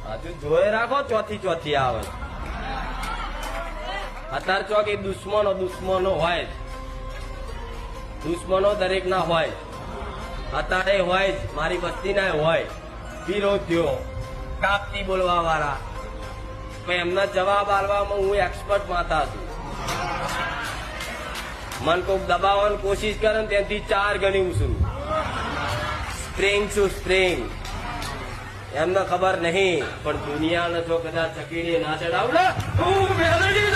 હજુ જોઈ રાખો ચોથી ચોથી આવે અત્યારે ચોક એ દુશ્મનો હોય જ. દુશ્મનો દરેક ના હોય અત્યારે હોય જ, મારી વસ્તી ના હોય વિરોધીઓ કાપતી બોલવા વાળા. એમના જવાબ આલવામાં હું એક્સપર્ટ માતા છું. મન કોક દબાવવાની કોશિશ કરે ને ત્યાંથી 4 ગણી હું છું. સ્પ્રિંગ એમને ખબર નહીં પણ દુનિયાને જો કદાચ ચકીડી ના ચડાવું ને હું મેલડી